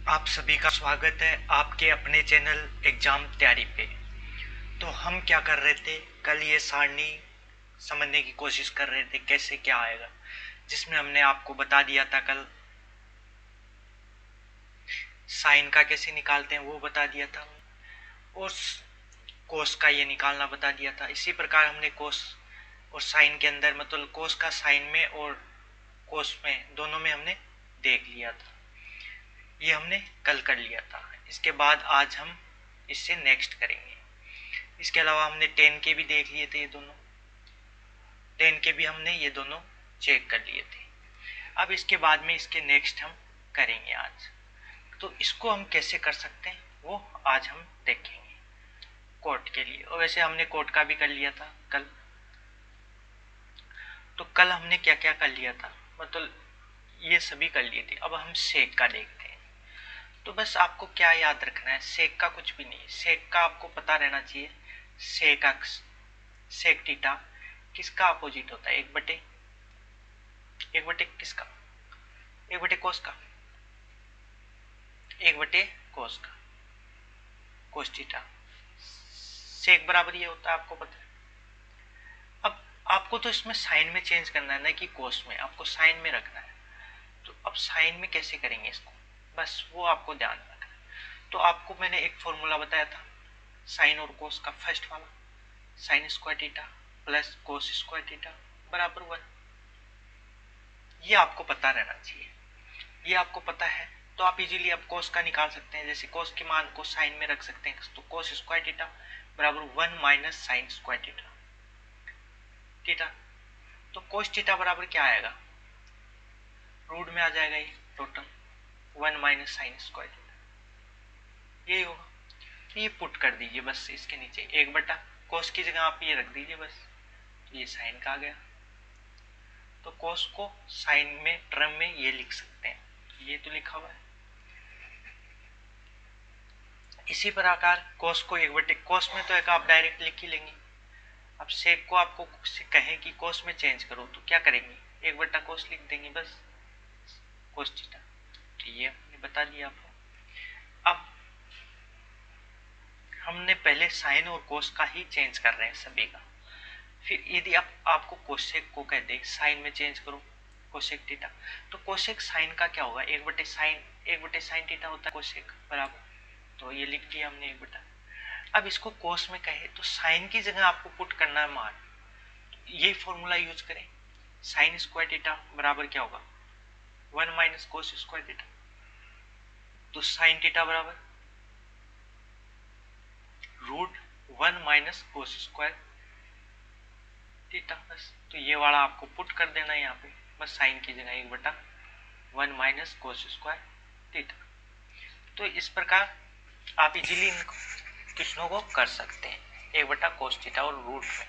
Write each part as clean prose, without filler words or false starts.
आप सभी का स्वागत है आपके अपने चैनल एग्जाम तैयारी पे। तो हम क्या कर रहे थे, कल ये सारणी समझने की कोशिश कर रहे थे कैसे क्या आएगा, जिसमें हमने आपको बता दिया था कल साइन का कैसे निकालते हैं वो बता दिया था, और कोस का ये निकालना बता दिया था। इसी प्रकार हमने कोस और साइन के अंदर, मतलब कोस का साइन में और कोस में दोनों में हमने देख लिया था, ये हमने कल कर लिया था। इसके बाद आज हम इससे नेक्स्ट करेंगे। इसके अलावा हमने 10 के भी देख लिए थे, ये दोनों 10 के भी हमने ये दोनों चेक कर लिए थे। अब इसके बाद में इसके नेक्स्ट हम करेंगे आज। तो इसको हम कैसे कर सकते हैं वो आज हम देखेंगे कोट के लिए। और वैसे हमने कोट का भी कर लिया था कल। तो कल हमने क्या क्या कर लिया था, मतलब ये सभी कर लिए थे। अब हम सेक का देखते हैं। तो बस आपको क्या याद रखना है, सेक का कुछ भी नहीं। सेक का आपको पता रहना चाहिए, सेक अक्स सेक थीटा किसका अपोजिट होता है, एक बटे किसका, एक बटे कोस का, एक बटे कोस का, कोस थीटा। सेक बराबर ये होता है, आपको पता है। अब आपको तो इसमें साइन में चेंज करना है ना कि कोस में, आपको साइन में रखना है। तो अब साइन में कैसे करेंगे इसको, बस वो आपको ध्यान रखना है। तो आपको मैंने एक फॉर्मूला बताया था साइन और कोस का, फर्स्ट वाला, sign square theta plus cos square theta बराबर 1। ये आपको पता रहना चाहिए। ये आपको पता है तो आप इजीली अब कोस का निकाल सकते हैं। जैसे कोस के मान को साइन में रख सकते हैं, तो कोस स्क्वायर थीटा बराबर 1 minus sign square theta theta. तो कोस थीटा बराबर क्या आएगा, रूट में आ जाएगा ये total 1 minus sign square theta, यही होगा। तो ये पुट कर दीजिए बस इसके नीचे, एक बटा कोस की जगह आप ये रख दीजिए बस, ये साइन का आ गया। तो कोस को साइन में टर्म में ये लिख सकते हैं, ये तो लिखा हुआ है। इसी प्रकार कोस को एक बटे कोस में तो एक आप डायरेक्ट लिख ही लेंगे। अब सेक को आपको कहें कि कोस में चेंज करो तो क्या करेंगे, एक बटा कोस लिख देंगे बस, कोस थीटा। तो ये हमने बता दिया आपको। अब हमने पहले साइन और कोस का ही चेंज कर रहे हैं सभी का। फिर यदि आपको कोसेक को कह दे साइन में चेंज करो, कोसेक थीटा, तो कोसेक साइन का क्या होगा, एक बटे साइन थीटा होता है कोसेक बराबर। तो ये लिख दिया हमने एक बटा। अब इसको कोस में कहे तो साइन की जगह आपको पुट करना है मान, तो ये फॉर्मूला यूज करें, साइन स्क्वायर थीटा बराबर क्या होगा 1 माइनस कोस स्क्वायर थीटा। तो साइन थीटा बराबर root 1 minus cos square theta बस। तो ये वाला आपको पुट कर देना है यहाँ पे, बस साइन की जगह एक बटा 1 माइनस कोस स्क्वायर थीटा। तो इस प्रकार आप इजीली इनको क्वेश्चनों को कर सकते हैं, एक बटा कोस थीटा और रूट में,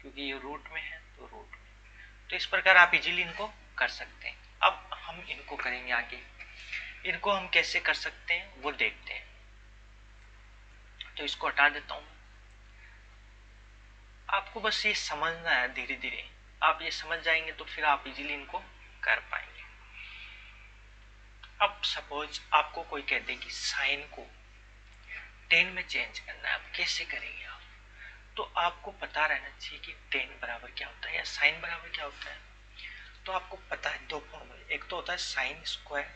क्योंकि ये रूट में है तो रूट में। तो इस प्रकार आप इजीली इनको कर सकते हैं। अब हम इनको करेंगे आगे, इनको हम कैसे कर सकते हैं वो देखते हैं। तो इसको हटा देता हूँ। आपको बस ये समझना है, धीरे धीरे आप ये समझ जाएंगे तो फिर आप इजीली इनको कर पाएंगे। अब सपोज आपको कोई कह दे कि साइन को 10 में चेंज करना है, अब कैसे करेंगे आप। तो आपको पता रहना चाहिए कि 10 बराबर क्या होता है या साइन बराबर क्या होता है। तो आपको पता है दो फॉर्मूले, एक तो होता है साइन स्क्वायर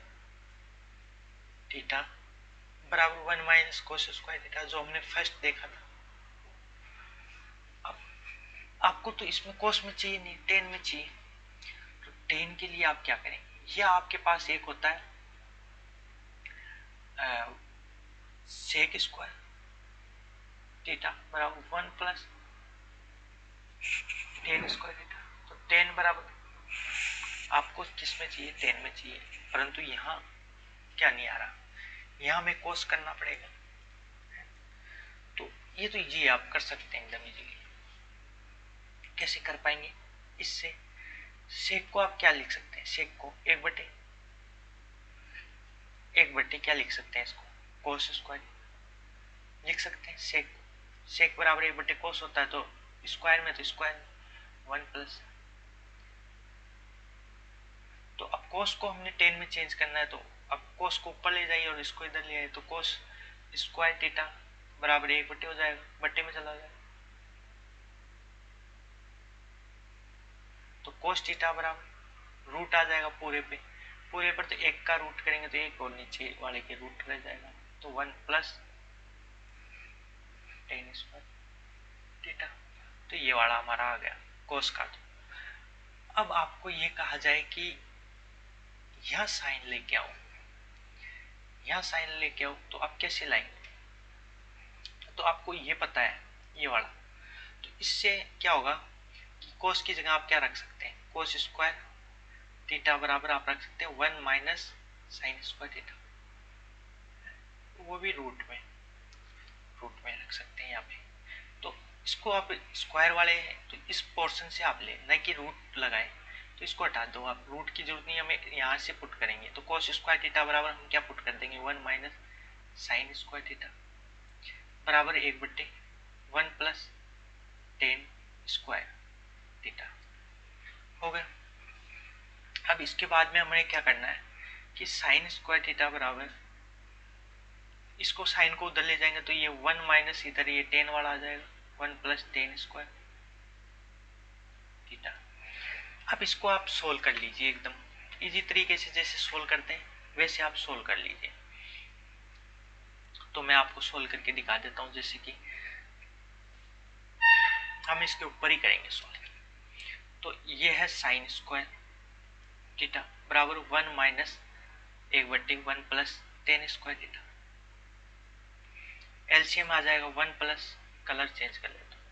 थीटा बराबर 1 माइनस कोस स्क्वायर थीटा, जो हमने फर्स्ट देखा था। अब आपको तो इसमें कोस में चाहिए नहीं, 10 में चाहिए। तो 10 के लिए आप क्या करेंगे, या आपके पास एक होता है सेक स्क्वायर थीटा बराबर 1 प्लस 10 स्क्वायर थीटा। तो 10 बराबर आपको किस में चाहिए, 10 में चाहिए, परंतु यहाँ क्या नहीं आ रहा, यहाँ हमें कोस करना पड़ेगा। तो ये तो इजी आप कर सकते हैं एकदम इजीली। कैसे कर पाएंगे, इससे सेक को आप क्या लिख सकते हैं, सेक को एक बटे क्या लिख सकते हैं, इसको कोस स्क्वायर लिख सकते हैं। सेक बराबर एक बटे कोस होता है, तो स्क्वायर में तो स्क्वायर 1 प्लस। तो अब कोस को हमने 10 में चेंज करना है, तो अब कोस को ऊपर ले जाइए और इसको इधर ले आइए तो कोस स्क्वायर थीटा बराबर 1/, हो जाएगा, बट्टे में चला जाएगा। तो कोस थीटा बराबर रूट आ जाएगा पूरे पे, पूरे पर तो 1 का रूट करेंगे तो 1 और नीचे वाले के रूट रह जाएगा, तो 1 + tan स्क्वायर थीटा। तो ये वाला हमारा आ गया कोस का। तो अब आपको ये कहा जाए कि यहाँ साइन लेके आओ, यहाँ साइन लेके आओ, तो आप कैसे लाएंगे? तो आपको ये पता है ये वाला, तो इससे क्या होगा कि कोस की जगह आप क्या रख सकते हैं, कोस स्क्वायर थीटा बराबर आप रख सकते हैं 1 - साइन स्क्वायर थीटा, वो भी रूट में रख सकते हैं यहाँ पे। तो इसको आप स्क्वायर वाले हैं तो इस पोर्शन से आप ले, न कि रूट लगाए, तो इसको हटा दो आप, रूट की जरूरत नहीं, हमें यहाँ से पुट करेंगे। तो कोस स्क्वायर थीटा बराबर हम क्या पुट कर देंगे 1 - साइन स्क्वायर थीटा बराबर 1/1 + tan स्क्वायर थीटा हो गया। अब इसके बाद में हमें क्या करना है कि साइन स्क्वायर थीटा बराबर, इसको साइन को उधर ले जाएंगे तो ये 1 - इधर ये tan वाला आ जाएगा 1 + tan स्क्वायर थीटा। अब इसको आप सोल्व कर लीजिए, एकदम इजी तरीके से जैसे सोल्व करते हैं वैसे आप सोल्व कर लीजिए। तो मैं आपको सोल्व करके दिखा देता हूँ, जैसे कि हम इसके ऊपर ही करेंगे सोल्व। तो ये है साइन स्क्वायर थीटा बराबर 1 - 1/1 + tan स्क्वायर थीटा। एलसीएम आ जाएगा 1 + कलर चेंज कर लेता हूँ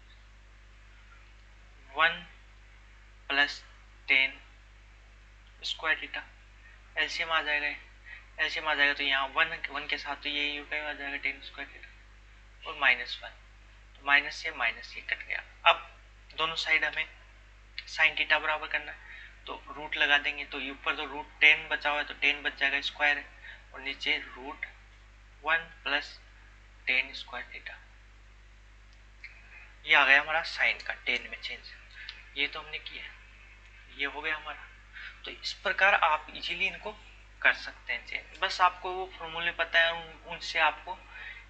1 + tan स्क्वायर थीटा, एलसीएम आ जाएगा, एलसीएम आ जाएगा तो यहाँ 1 के साथ तो ये आ जाएगा tan स्क्वायर थीटा और -1, तो माइनस से माइनस ये कट गया। अब दोनों साइड हमें साइन थीटा बराबर करना है तो रूट लगा देंगे, तो ऊपर तो रूट 10 बचा हुआ है तो 10 बच जाएगा स्क्वायर है, और नीचे रूट 1 + tan स्क्वायर थीटा। ये आ गया हमारा साइन का 10 में चेंज, ये तो हमने किया, ये हो गया हमारा। तो इस प्रकार आप इजीली इनको कर सकते हैं चेंज, बस आपको वो फॉर्मूले पता है, उनसे आपको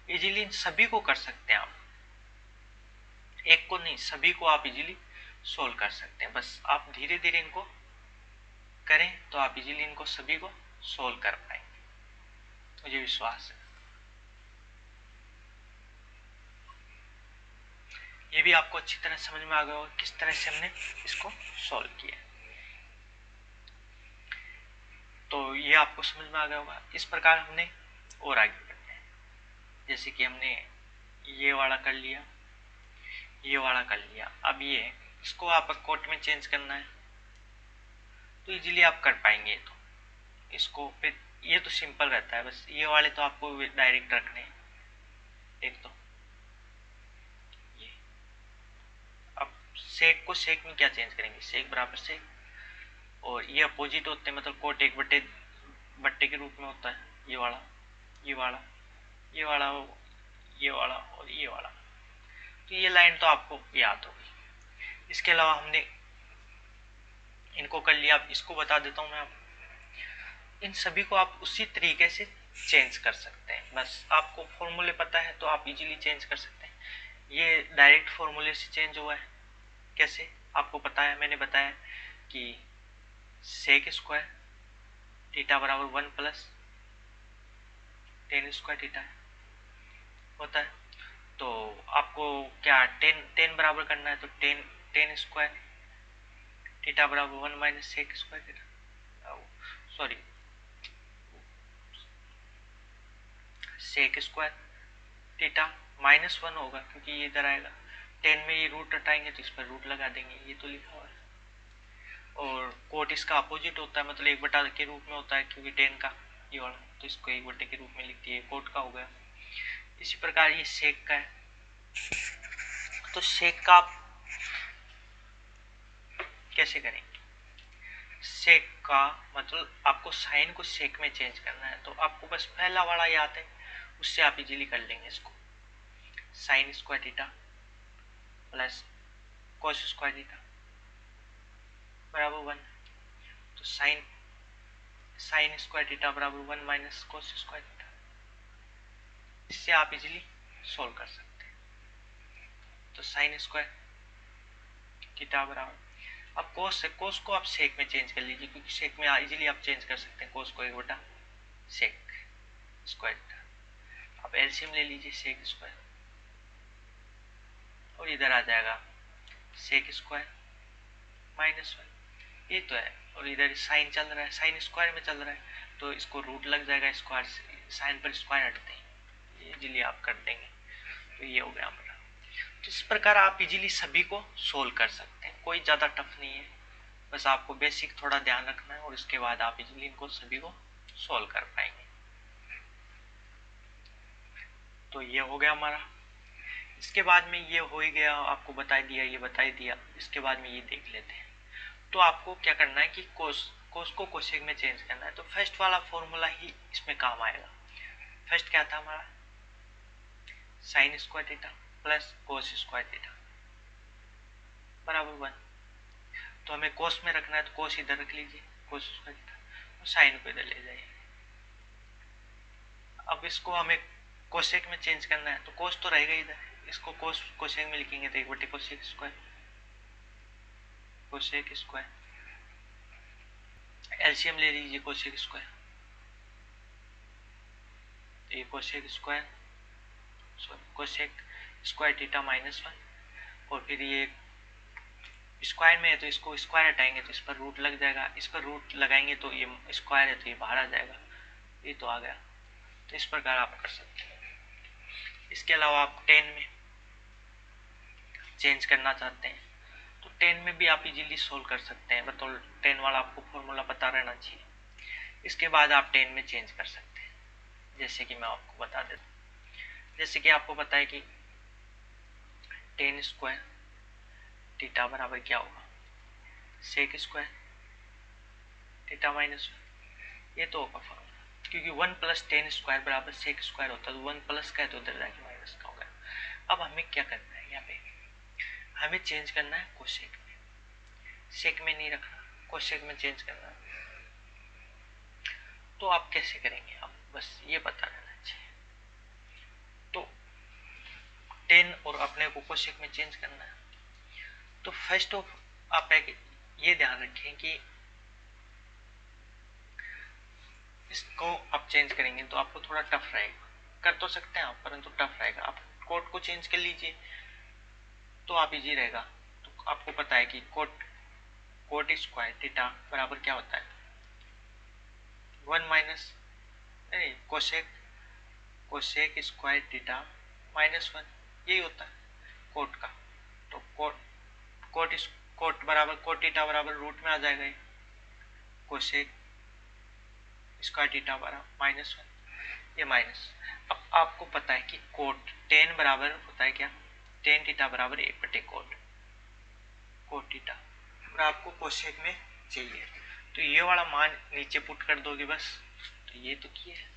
इजीली इन सभी को कर सकते हैं आप, एक को नहीं सभी को आप इजीली सोल्व कर सकते हैं। बस आप धीरे धीरे इनको करें तो आप इजीली इनको सभी को सोल्व कर पाएंगे, मुझे विश्वास है। ये भी आपको अच्छी तरह समझ में आ गया होगा किस तरह से हमने इसको सॉल्व किया, तो ये आपको समझ में आ गया होगा। इस प्रकार हमने और आगे बढ़ते हैं, जैसे कि हमने ये वाला कर लिया, ये वाला कर लिया। अब ये इसको आप कोट में चेंज करना है तो इजीली आप कर पाएंगे। तो इसको फिर ये तो सिंपल रहता है, बस ये वाले तो आपको डायरेक्ट रखने हैं। एक तो ये, अब सेक को सेक में क्या चेंज करेंगे, सेक बराबर सेक, और ये अपोजिट होते हैं, मतलब कोट 1/बट्टे के रूप में होता है, ये वाला ये वाला ये वाला ये वाला और ये वाला। तो ये लाइन तो आपको याद होगी। इसके अलावा हमने इनको कर लिया, अब इसको बता देता हूँ मैं आपको। इन सभी को आप उसी तरीके से चेंज कर सकते हैं, बस आपको फॉर्मूले पता है तो आप इजीली चेंज कर सकते हैं। ये डायरेक्ट फॉर्मूले से चेंज हुआ है, कैसे आपको पता है, मैंने बताया कि सेक स्क्वायर थीटा बराबर 1 + tan स्क्वायर थीटा होता है। तो आपको क्या टेन बराबर करना है, तो टेन स्क्वायर थीटा बराबर 1 - sec square theta, sorry sec square theta -1 होगा क्योंकि ये इधर आएगा, 10 में ये रूट हटाएंगे तो इस पर रूट लगा देंगे, ये तो लिखा हुआ है। और कोट इसका अपोजिट होता है, मतलब 1/, के रूप में होता है क्योंकि 10 का ये वाला, तो इसको 1/, के रूप में लिख दिए, कोट का हो गया। इसी प्रकार ये सेक का है, तो सेक का आप कैसे करेंगे, सेक का मतलब आपको साइन को सेक में चेंज करना है, तो आपको बस पहला वाला याद है, उससे आप इजीली कर लेंगे इसको। Sign square theta plus cos square theta बराबर 1, तो साइन साइन स्क्वायर थीटा बराबर 1 माइनस कोस स्क्वायर थीटा। इससे आप इजीली सोल्व कर सकते हैं। तो साइन स्क्वायर थीटा बराबर, अब कोस से कोस को आप सेक में चेंज कर लीजिए, क्योंकि सेक में इजीली आप चेंज कर सकते हैं कोस को 1 बटा सेक स्क्वायर थीटा। आप एलसीएम ले लीजिए सेक स्क्वायर, और इधर आ जाएगा सेक स्क्वायर -1, ये तो है। और इधर साइन चल रहा है, साइन स्क्वायर में चल रहा है, तो इसको रूट लग जाएगा स्क्वायर से, साइन पर स्क्वायर हटते हैं, इजीली आप कर देंगे। तो ये हो गया हमारा। तो इस प्रकार आप इजीली सभी को सोल्व कर सकते हैं, कोई ज़्यादा टफ नहीं है, बस आपको बेसिक थोड़ा ध्यान रखना है और इसके बाद आप इजीली इनको सभी को सोल्व कर पाएंगे। तो ये हो गया हमारा। इसके बाद में ये हो ही गया, आपको बता दिया, ये बता ही दिया। इसके बाद में ये देख लेते हैं। तो आपको क्या करना है कि कोस को कोसेक में चेंज करना है। तो फर्स्ट वाला फॉर्मूला ही इसमें काम आएगा। फर्स्ट क्या था हमारा, sign square theta plus cos square theta बराबर 1। तो हमें कोस में रखना है, तो कोस इधर रख लीजिए, कोस स्क्वायर थीटा, और साइन को इधर ले जाइए। अब इसको हमें कोसेक में चेंज करना है, तो कोस तो रहेगा इधर, इसको कोस कोसेक में लिखेंगे तो 1 बटे cosec square, cosec square, LCM ले लीजिए कोसेक स्क्वायर, तो ये cosec square sorry cosec square theta -1, और फिर ये स्क्वायर में है तो इसको स्क्वायर हटाएंगे तो इस पर रूट लग जाएगा, इस पर रूट लगाएंगे तो ये स्क्वायर है तो ये बाहर आ जाएगा, ये तो आ गया। तो इस प्रकार आप कर सकते हैं। इसके अलावा आप 10 में चेंज करना चाहते हैं तो 10 में भी आप इजीली सोल्व कर सकते हैं, मतलब 10 वाला आपको फॉर्मूला पता रहना चाहिए। इसके बाद आप 10 में चेंज कर सकते हैं, जैसे कि मैं आपको बता देता हूँ। जैसे कि आपको पता है कि 10 स्क्वायर थीटा बराबर क्या होगा, सेक स्क्वायर थीटा -1, ये तो होगा फॉर्मूला, क्योंकि 1 प्लस 10 स्क्वायर बराबर सेक स्क्वायर होता है, तो 1 प्लस का है तो उधर जाके माइनस का होगा। अब हमें क्या करना है, यहाँ पे हमें चेंज करना है कोसेक में, सेक में नहीं रखना, कोसेक में चेंज करना है। तो आप कैसे करेंगे, आप बस ये पता रहना चाहिए। तो 10 और अपने को कोसेक में चेंज करना है। तो फर्स्ट ऑफ आप ये ध्यान रखें कि इसको आप चेंज करेंगे तो आपको थोड़ा टफ रहेगा, कर तो सकते हैं आप, परंतु टफ रहेगा। आप कोट को चेंज कर लीजिए तो आप इजी रहेगा। तो आपको पता है कि कोट स्क्वायर थीटा बराबर क्या होता है, 1 माइनस कोसेक स्क्वायर थीटा -1, यही होता है कोट का। तो कोट बराबर कोट थीटा बराबर रूट में आ जाएगा, कोसेक स्क्वायर थीटा बराबर -1, ये माइनस। अब आपको पता है कि कोट 10 बराबर होता है क्या, 10 थीटा बराबर 1 बटे कोट थीटा, और आपको कोसेक में चाहिए तो ये वाला मान नीचे पुट कर दोगे बस। तो ये तो किया है,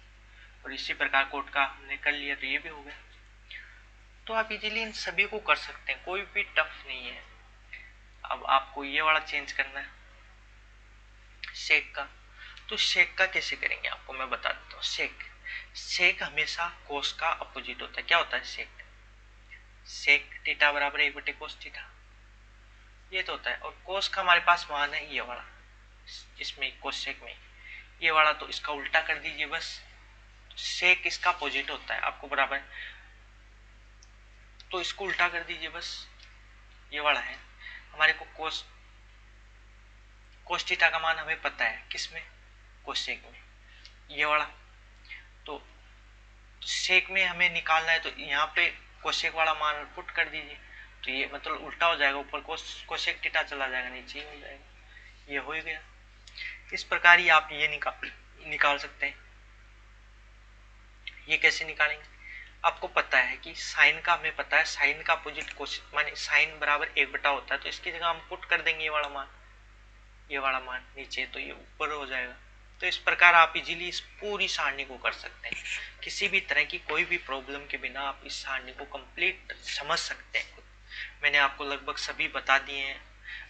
और इसी प्रकार कोट का हमने कर लिया तो ये भी हो गया। तो आप इजीली इन सभी को कर सकते हैं, कोई भी टफ नहीं है। अब आपको ये वाला चेंज करना है सेक का, तो सेक का कैसे करेंगे आपको मैं बता देता हूँ। सेक हमेशा कोस का अपोजिट होता है। क्या होता है सेक थीटा बराबर 1 बटे कोस थीटा, ये तो होता है। और कोस का हमारे पास मान है ये वाला, इसमें कोसेक में ये वाला, तो इसका उल्टा कर दीजिए बस। सेक इसका अपोजिट होता है आपको बराबर, तो इसको उल्टा कर दीजिए बस। ये वाला है हमारे को कोस थीटा का मान हमें पता है किसमें, कोसेक में, ये वाला। तो सेक में हमें निकालना है तो यहाँ पे कोसेक वाला मान पुट कर दीजिए, तो ये मतलब उल्टा हो जाएगा, ऊपर कोसेक थीटा चला जाएगा, नीचे ही हो जाएगा, ये हो ही गया। इस प्रकार ही आप ये निकाल सकते हैं। ये कैसे निकालेंगे, आपको पता है कि साइन का हमें पता है, साइन का अपोजिट कोसेक माने साइन बराबर 1 बटा होता है, तो इसकी जगह हम पुट कर देंगे ये वाला मान नीचे, तो ये ऊपर हो जाएगा। तो इस प्रकार आप इजीली इस पूरी सारणी को कर सकते हैं। किसी भी तरह की कोई भी प्रॉब्लम के बिना आप इस सारणी को कंप्लीट समझ सकते हैं। मैंने आपको लगभग सभी बता दिए हैं।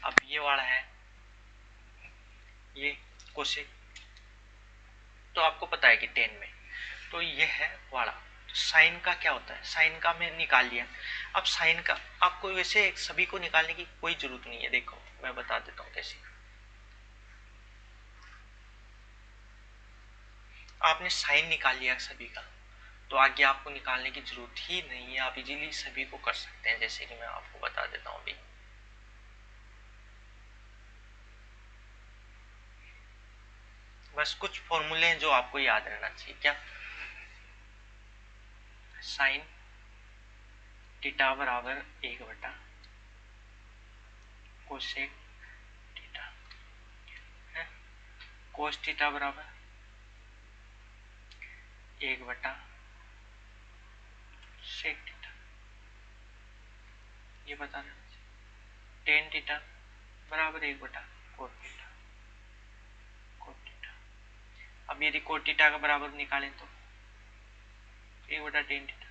अब ये वाला है, ये कोसेक तो आपको पता है कि 10 में, तो ये है वाड़ा। तो साइन का क्या होता है, साइन का मैं निकाल लिया। अब साइन का आपको वैसे सभी को निकालने की कोई जरूरत नहीं है, देखो मैं बता देता हूँ कैसे। आपने साइन निकाल लिया सभी का, तो आगे आपको निकालने की जरूरत ही नहीं है, आप इजीली सभी को कर सकते हैं, जैसे कि मैं आपको बता देता हूँ अभी। बस कुछ फॉर्मूले हैं जो आपको याद रहना चाहिए। क्या, साइन थीटा बराबर 1 बटा कोसेक थीटा है, कोस थीटा बराबर 1 बटा सेक थीटा, ये बता रहे। टेन थीटा बराबर 1 बटा कोट थीटा, कोट थीटा। अब यदि कोट थीटा का बराबर निकालें तो 1 बटा टेन थीटा।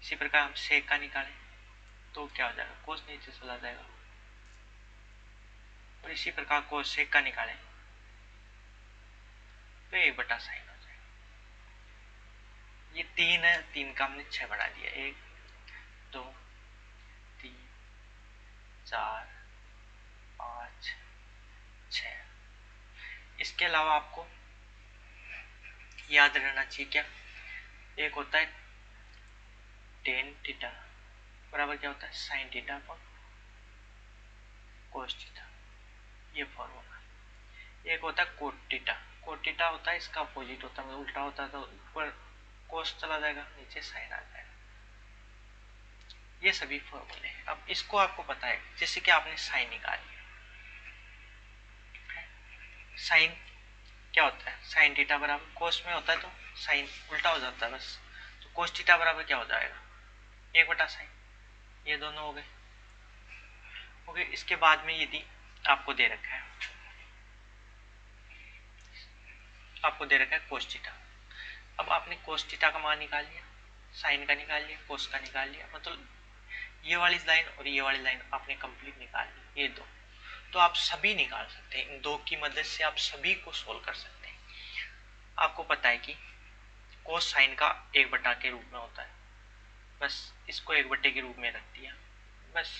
इसी प्रकार हम सेक का निकालें तो क्या हो जाएगा, कोस नीचे चला जाएगा। और इसी प्रकार कोसेक का निकालें तो 1 बटा साइन हो जाएगा। ये 3 है, 3 का हमने 6 बना दिया, 1 2 3 4 5 6। इसके अलावा आपको याद रहना चाहिए क्या, एक होता है टेन थीटा बराबर क्या होता है sine theta upon cos theta, ये फॉर्मूला। एक होता है कोट थीटा, कोट थीटा होता है इसका अपोजिट होता है, उल्टा होता है, तो ऊपर कोस चला जाएगा, नीचे साइन आ जाएगा। ये सभी फॉर्मूले हैं। अब इसको आपको पता है, जैसे कि आपने साइन निकाली, साइन क्या होता है, साइन थीटा बराबर कोस में होता है तो साइन उल्टा हो जाता है बस, तो कोस थीटा बराबर क्या हो जाएगा 1 बटा साइन, ये दोनों हो गए। ओके, इसके बाद में यदि आपको दे रखा है, आपको दे रखा है कोस थीटा, अब आपने कोस थीटा का मान निकाल लिया, साइन का निकाल लिया, कोस का निकाल लिया, मतलब ये वाली लाइन और ये वाली लाइन आपने कंप्लीट निकाल ली, ये दो, तो आप सभी निकाल सकते हैं, इन दो की मदद से आप सभी को सोल्व कर सकते हैं। आपको पता है कि कोस साइन का 1 बटा के रूप में होता है, बस इसको 1 बटे के रूप में रख दिया, बस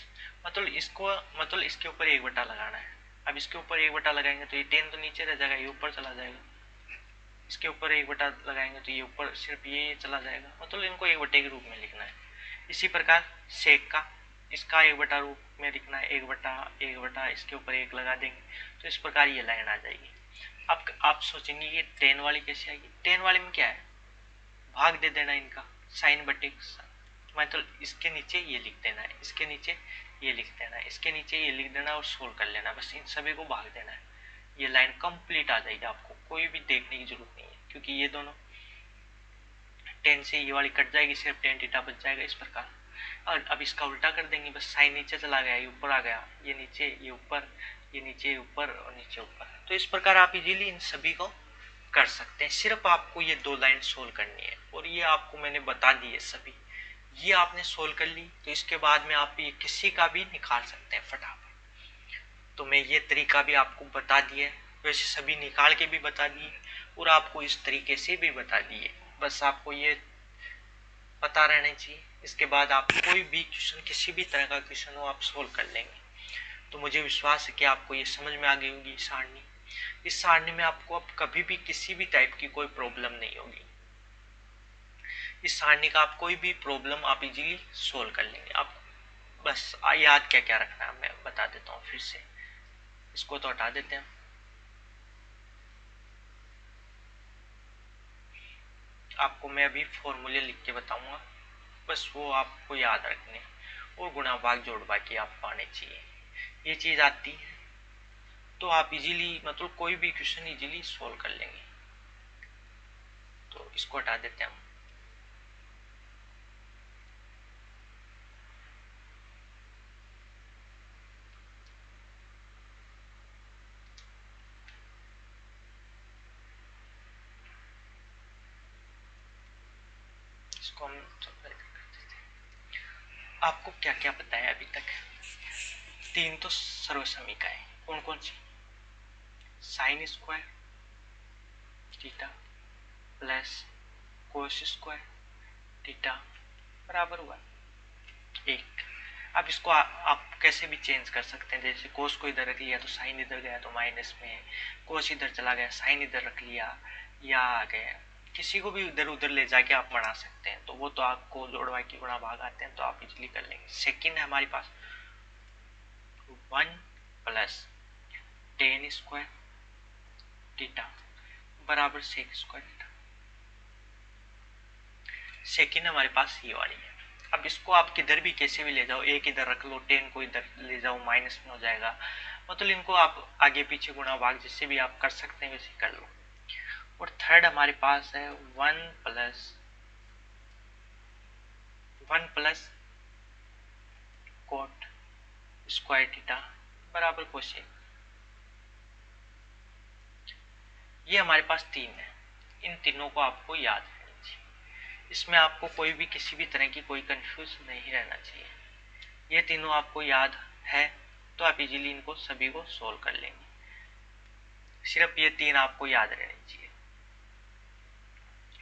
मतलब इसको मतलब इसके ऊपर 1 बटा लगाना है। अब इसके ऊपर 1 बटा लगाएंगे तो ये 10 तो नीचे रह जाएगा, ये ऊपर चला जाएगा, इसके ऊपर 1 बटा लगाएंगे तो ये ऊपर सिर्फ ये चला जाएगा, मतलब इनको 1 बटे के रूप में लिखना है। इसी प्रकार सेक का, इसका 1 बटा रूप में लिखना है, 1 बटा इसके ऊपर 1 लगा देंगे, तो इस प्रकार ये लाइन आ जाएगी। अब आप सोचेंगे ये 10 वाली कैसे आएगी, 10 वाले में क्या है, भाग दे देना इनका, साइन बटे मतलब इसके नीचे ये लिख देना है, इसके नीचे ये लिख देना है, इसके नीचे ये लिख देना और सोल्व कर लेना, बस इन सभी को भाग देना है, ये लाइन कंप्लीट आ जाएगी, आपको कोई भी देखने की जरूरत नहीं है, क्योंकि ये दोनों 10 से ये वाली कट जाएगी, सिर्फ टेन थीटा बच जाएगा इस प्रकार। और अब इसका उल्टा कर देंगे, बस साइन नीचे चला गया, ये ऊपर आ गया, ये नीचे, ये ऊपर, ये नीचे, ऊपर और नीचे ऊपर, तो इस प्रकार आप इजीली इन सभी को कर सकते हैं। सिर्फ आपको ये दो लाइन सोल्व करनी है, और ये आपको मैंने बता दी है सभी, ये आपने सोल्व कर ली, तो इसके बाद में आप ये किसी का भी निकाल सकते हैं फटाफट। तो मैं ये तरीका भी आपको बता दिया, वैसे सभी निकाल के भी बता दिए और आपको इस तरीके से भी बता दिए, बस आपको ये पता रहना चाहिए। इसके बाद आप कोई भी क्वेश्चन, किसी भी तरह का क्वेश्चन हो, आप सोल्व कर लेंगे। तो मुझे विश्वास है कि आपको ये समझ में आ गई होगी सारणी। इस सारणी में आपको अब कभी भी किसी भी टाइप की कोई प्रॉब्लम नहीं होगी, इस सारणी का आप कोई भी प्रॉब्लम आप इजीली सोल्व कर लेंगे। आप बस याद क्या क्या रखना है मैं बता देता हूँ फिर से, इसको तो हटा देते हैं। आपको मैं अभी फॉर्मूले लिख के बताऊंगा, बस वो आपको याद रखने, और गुणा भाग जोड़ भाग के आपको आने चाहिए, ये चीज आती है तो आप इजीली मतलब कोई भी क्वेश्चन इजीली सोल्व कर लेंगे। तो इसको हटा देते हैं हम। इसको हम सप्लाई कर देते हैं। आपको क्या क्या पता है अभी तक, तीन तो सर्वसमीका है, कौन कौन सी, sine square theta plus cos square theta बराबर हुआ 1। अब इसको आप कैसे भी चेंज कर सकते हैं, जैसे कोस को इधर रख लिया तो साइन इधर गया तो माइनस में, कोस इधर चला गया साइन इधर रख लिया या आ गया, किसी को भी इधर उधर ले जाके आप बना सकते हैं। तो वो तो आपको जोड़वा के गुणा भाग आते हैं तो आप इजीली कर लेंगे। सेकंड है हमारे पास 1 प्लस टेन स्क्वायर थीटा बराबर सेक स्क्वायर थीटा। सेकंड हमारे पास ये वाली है। अब इसको आप किधर भी कैसे भी ले जाओ, एक इधर रख लो, टेन को इधर ले जाओ, माइनस में हो जाएगा। मतलब इनको आप आगे पीछे गुणा भाग जिससे भी आप कर सकते हैं वैसे कर लो। और थर्ड हमारे पास है 1 प्लस कोट स्क्वायर थीटा बराबर कोसेक। ये हमारे पास तीन है, इन तीनों को आपको याद रखना चाहिए। इसमें आपको कोई भी किसी भी तरह की कोई कंफ्यूज नहीं रहना चाहिए। ये तीनों आपको याद है तो आप इजीली इनको सभी को सोल्व कर लेंगे। सिर्फ ये तीन आपको याद रहने चाहिए,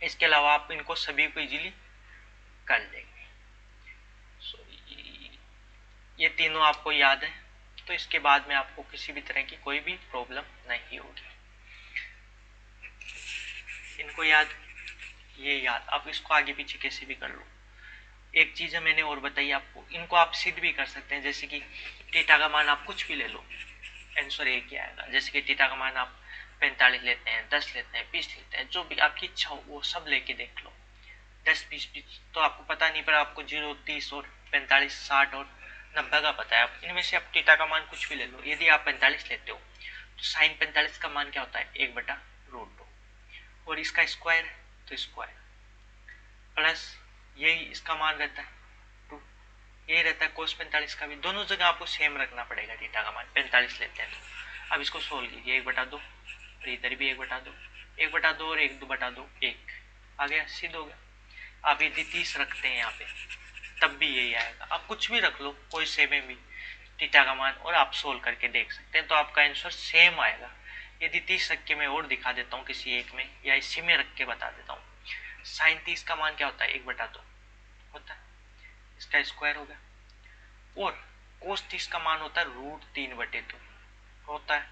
इसके अलावा आप इनको सभी को इजीली कर लेंगे। ये तीनों आपको याद है तो इसके बाद में आपको किसी भी तरह की कोई भी प्रॉब्लम नहीं होगी। इनको याद, ये याद, आप इसको आगे पीछे कैसे भी कर लो। एक चीज है मैंने और बताई आपको, इनको आप सिद्ध भी कर सकते हैं। जैसे कि थीटा का मान आप कुछ भी ले लो, आंसर एक ही आएगा। जैसे कि थीटा का मान आप 45 लेते हैं, 10 लेते हैं, 20 लेते हैं, जो भी आपकी इच्छा हो वो सब लेके देख लो। 10 20 तो आपको पता नहीं, पर आपको 0 30 और 45 60 और 90 का पता है। आप इनमें से आप थीटा का मान कुछ भी ले लो। यदि आप 45 लेते हो तो साइन 45 का मान क्या होता है, 1/√2, और इसका स्क्वायर है तो स्क्वायर प्लस यही इसका मान रहता है 2, यही रहता है कोस 45 का भी। दोनों जगह आपको सेम रखना पड़ेगा। थीटा का मान 45 लेते हैं तो अब इसको सोल्व कीजिए, 1/2 और इधर भी 1/2, 1/2 और 1/2 1 आ गया, सिद्ध हो गया। आप यदि 30 रखते हैं यहाँ पे तब भी यही आएगा। आप कुछ भी रख लो, कोई से में भी थीटा का मान, और आप सोल्व करके देख सकते हैं तो आपका आंसर सेम आएगा। यदि 30 रख के मैं और दिखा देता हूँ किसी एक में, या इसी में रख के बता देता हूँ। साइन 30 का मान क्या होता है, 1/2 होता है, इसका स्क्वायर हो गया। और कोस 30 का मान होता है √3/2 होता है,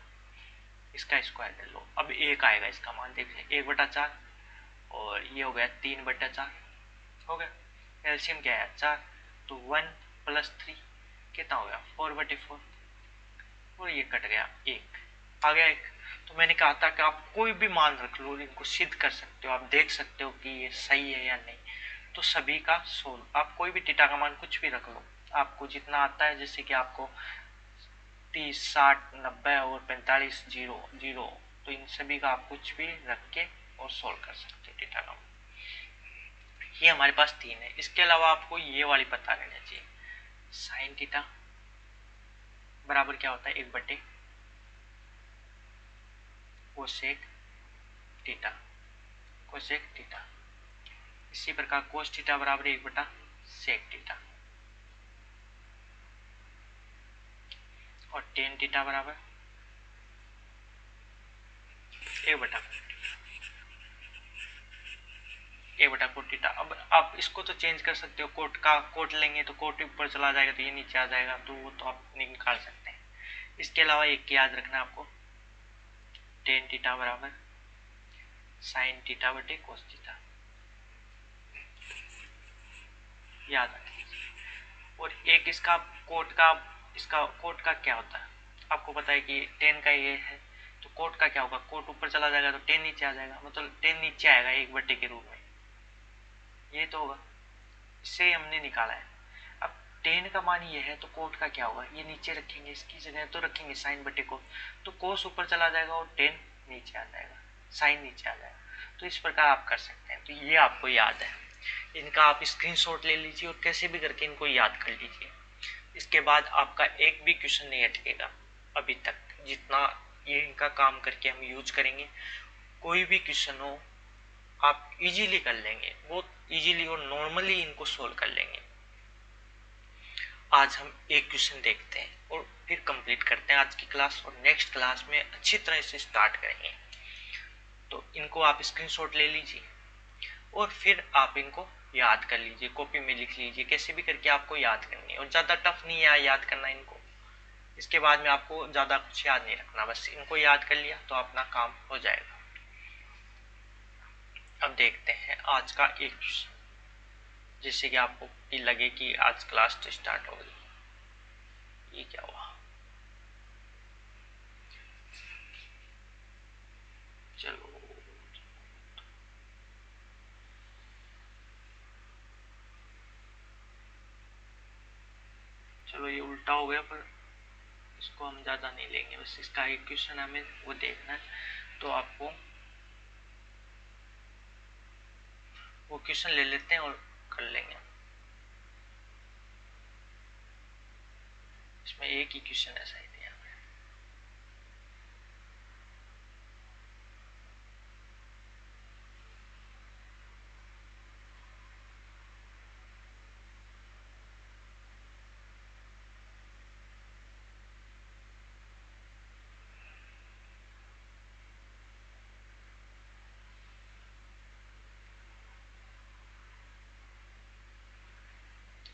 इसका स्क्वायर कर लो। अब एक आएगा इसका मान, देखिए 1/4 और ये हो गया 3/4 हो गया। एलसीएम क्या है 4, तो 1 + 3 कितना हो गया 4/4, और ये कट गया 1 आ गया 1। तो मैंने कहा था कि आप कोई भी मान रख लो, इनको सिद्ध कर सकते हो, आप देख सकते हो कि ये सही है या नहीं। तो सभी का सोल्व, आप कोई भी थीटा का मान कुछ भी रख लो, आपको जितना आता है। जैसे कि आपको 30 60 90 और 45 0 0, तो इन सभी का आप कुछ भी रख के और सोल्व कर सकते हैं थीटा का मान। ये हमारे पास तीन है। इसके अलावा आपको ये वाली पता रहना चाहिए, साइन थीटा बराबर क्या होता है, 1/कोसेक थीटा, कोसेक थीटा। इसी प्रकार कोस थीटा बराबर 1/सेक थीटा, और टेन थीटा बराबर 1/कोट थीटा। अब आप इसको तो चेंज कर सकते हो, कोट लेंगे तो कोट ऊपर चला जाएगा तो ये नीचे आ जाएगा, तो वो तो आप निकाल सकते हैं। इसके अलावा एक याद रखना आपको, टेन थीटा बराबर साइन थीटा बटे कोस थीटा, याद रखिए। और एक इसका कोट का क्या होता है, आपको पता है कि टेन का ये है तो कोट का क्या होगा, कोट ऊपर चला जाएगा तो टेन नीचे आ जाएगा, मतलब टेन नीचे आएगा 1/, के रूप में, ये तो होगा। इससे हमने निकाला है। अब टेन का मान ये है तो कोट का क्या होगा, ये नीचे रखेंगे, इसकी जगह तो रखेंगे साइन बटे कोस, तो कोस ऊपर चला जाएगा और टेन नीचे आ जाएगा, साइन नीचे आ जाएगा। तो इस प्रकार आप कर सकते हैं। तो ये आपको याद है, इनका आप स्क्रीनशॉट ले लीजिए और कैसे भी करके इनको याद कर लीजिए। इसके बाद आपका एक भी क्वेश्चन नहीं अटकेगा अभी तक, जितना ये इनका काम करके हम यूज करेंगे। कोई भी क्वेश्चन हो आप इजीली कर लेंगे, बहुत इजीली और नॉर्मली इनको सोल्व कर लेंगे। आज हम एक क्वेश्चन देखते हैं और फिर कंप्लीट करते हैं आज की क्लास और नेक्स्ट क्लास में अच्छी तरह से स्टार्ट करेंगे। तो इनको आप स्क्रीनशॉट ले लीजिए और फिर आप इनको याद कर लीजिए, कॉपी में लिख लीजिए, कैसे भी करके आपको याद करनी है। और ज़्यादा टफ नहीं है याद करना इनको, इसके बाद में आपको ज़्यादा कुछ याद नहीं रखना, बस इनको याद कर लिया तो अपना काम हो जाएगा। अब देखते हैं आज का एक क्वेश्चन, जिससे कि आपको लगे कि आज क्लास तो स्टार्ट हो गई। ये क्या हुआ? चलो चलो ये उल्टा हो गया, पर इसको हम ज़्यादा नहीं लेंगे, बस इसका एक क्वेश्चन हमें वो देखना है। तो आपको वो क्वेश्चन ले लेते हैं और कर लेंगे। इसमें एक ही क्वेश्चन ऐसा ही दिया है।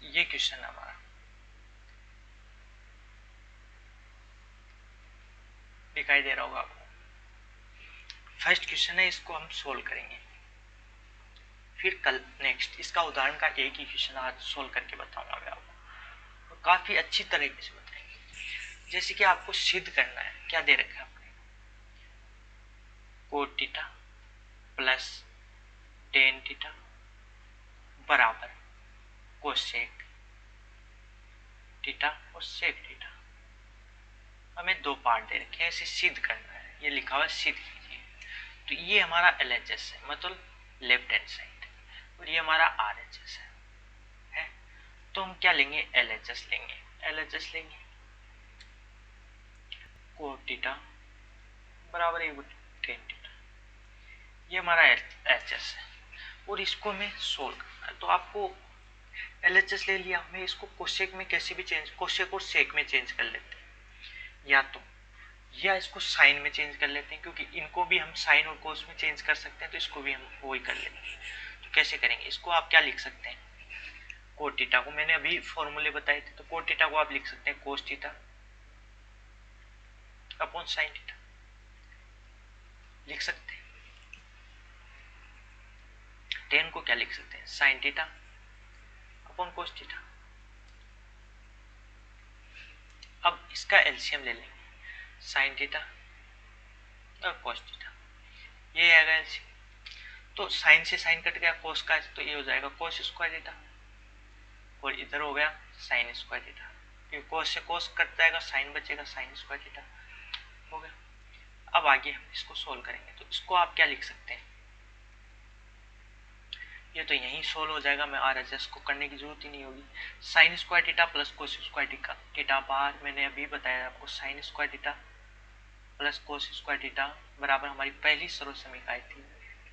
ये क्वेश्चन हमारा दिखाई दे रहा होगा आपको। फर्स्ट क्वेश्चन है, इसको हम सोल्व करेंगे, फिर कल नेक्स्ट इसका उदाहरण का एक ही क्वेश्चन आज सोल्व करके बताऊंगा मैं आपको, और काफी अच्छी तरीके से बताएंगे। जैसे कि आपको सिद्ध करना है, क्या दे रखा है आपने, cot theta plus tan theta बराबर कोसेक थीटा और सेक थीटा। हमें दो पार्ट दे रखे हैं, इसे सिद्ध करना है, ये लिखा हुआ है सिद्ध कीजिए। तो ये हमारा LHS है, मतलब लेफ्ट हैंड साइड, और ये हमारा RHS है। तो हम क्या लेंगे, LHS लेंगे। LHS लेंगे कोट थीटा बराबर टेन थीटा, ये हमारा LHS है, और इसको हमें सोल्व करना है। तो आपको LHS ले लिया, हमें इसको कोसेक में कैसे भी चेंज, कोसेक और सेक में चेंज कर लेते हैं, या इसको साइन में चेंज कर लेते हैं, क्योंकि इनको भी हम साइन और कोस में चेंज कर सकते हैं, तो इसको भी हम वही कर लेते हैं। तो कैसे करेंगे, इसको आप क्या लिख सकते हैं, कोट थीटा को मैंने अभी फॉर्मूले बताए थे, तो कोट थीटा को आप लिख सकते हैं cos theta upon sine theta, लिख सकते हैं। टेन को क्या लिख सकते हैं, sine theta upon cos theta. अब इसका एलसीएम ले लेंगे, साइन थीटा और कोस थीटा, ये आएगा एलसीएम। तो साइन से साइन कट गया, कोस का तो ये हो जाएगा कोस स्क्वायर थीटा, और इधर हो गया साइन स्क्वायर थीटा, क्योंकि कोस से कोस कट जाएगा, साइन बचेगा, साइन स्क्वायर थीटा हो गया। अब आगे हम इसको सोल्व करेंगे, तो इसको आप क्या लिख सकते हैं, ये तो यहीं सोल्व हो जाएगा, मैं RHS को करने की जरूरत ही नहीं होगी। Sign square theta plus cos square theta बाहर मैंने अभी बताया आपको, sign square theta plus cos square theta बराबर हमारी पहली सर्व समीकरण थी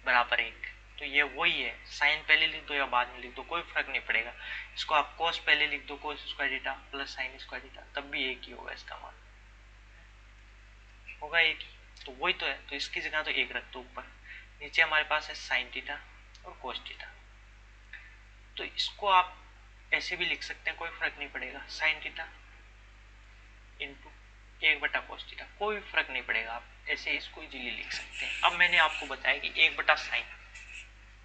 बराबर एक। तो ये वही है, साइन पहले लिख दो या बाद में लिख दो, कोई फर्क नहीं पड़ेगा। इसको आप कोस पहले लिख दो, कोस square theta plus sign square theta, तब भी एक ही होगा, इसका मान होगा एक ही। तो वही तो है, तो इसकी जगह तो एक रख दो ऊपर, नीचे हमारे पास है साइन थीटा और कोस थीटा। तो इसको आप ऐसे भी लिख सकते हैं, कोई फर्क नहीं पड़ेगा, साइन थीटा इंटू एक बटा कोस थीटा, कोई फर्क नहीं पड़ेगा, आप ऐसे इसको इजीली लिख सकते हैं। अब मैंने आपको बताया कि एक बटा साइन,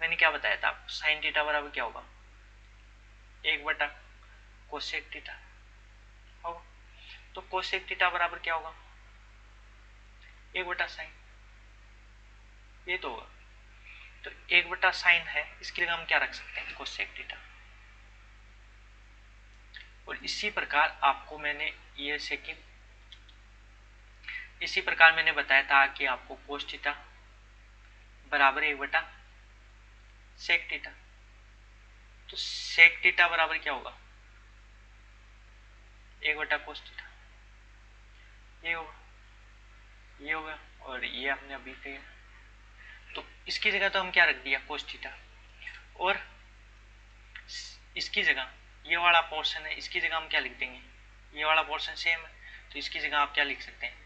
मैंने क्या बताया था आपको, साइन थीटा बराबर क्या होगा, एक बटा कोसेक थीटा होगा। तो कोसेक थीटा बराबर क्या होगा, एक बटा साइन, ये तो होगा। तो एक बटा साइन है, इसके लिए हम क्या रख सकते हैं, कोसेक थीटा। और इसी प्रकार आपको मैंने ये सेकंड, इसी प्रकार मैंने बताया था कि आपको कोस थीटा बराबर एक बटा सेक थीटा। तो सेक थीटा बराबर क्या होगा, एक बटा कोस थीटा, ये होगा, ये होगा, और ये हमने अभी किया। तो इसकी जगह तो हम क्या रख दिया, कोस थीटा, और इसकी जगह ये वाला पोर्शन है, इसकी जगह हम क्या लिख देंगे, ये वाला पोर्शन सेम है, तो इसकी जगह आप क्या लिख सकते हैं,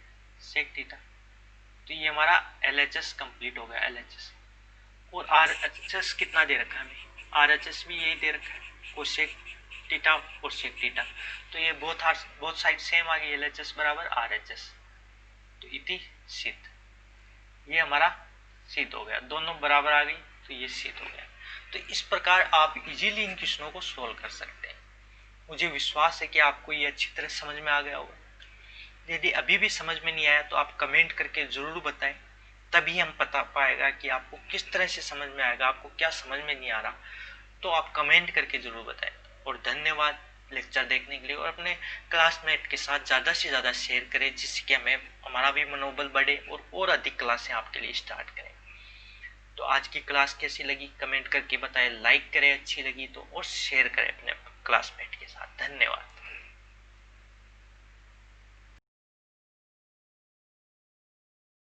सेक थीटा। तो ये हमारा LHS कंप्लीट हो गया, LHS। और RHS कितना दे रखा है हमें, RHS भी यही दे रखा है, कोसेक थीटा और सेक थीटा। तो ये बोथ साइड सेम आ गई, LHS बराबर RHS। तो इति सिद्ध, ये हमारा सिद्ध हो गया, दोनों बराबर आ गई तो ये सिद्ध हो गया। तो इस प्रकार आप इजीली इन क्वेश्चनों को सोल्व कर सकते हैं। मुझे विश्वास है कि आपको ये अच्छी तरह समझ में आ गया होगा। यदि अभी भी समझ में नहीं आया तो आप कमेंट करके जरूर बताएं, तभी हम पता पाएगा कि आपको किस तरह से समझ में आएगा, आपको क्या समझ में नहीं आ रहा। तो आप कमेंट करके जरूर बताएं। और धन्यवाद लेक्चर देखने के लिए, और अपने क्लासमेट के साथ ज़्यादा से ज़्यादा शेयर करें, जिससे कि हमारा भी मनोबल बढ़े और अधिक क्लासें आपके लिए स्टार्ट करें। तो आज की क्लास कैसी लगी कमेंट करके बताएं, लाइक करें अच्छी लगी तो, और शेयर करें अपने क्लासमेट के साथ। धन्यवाद।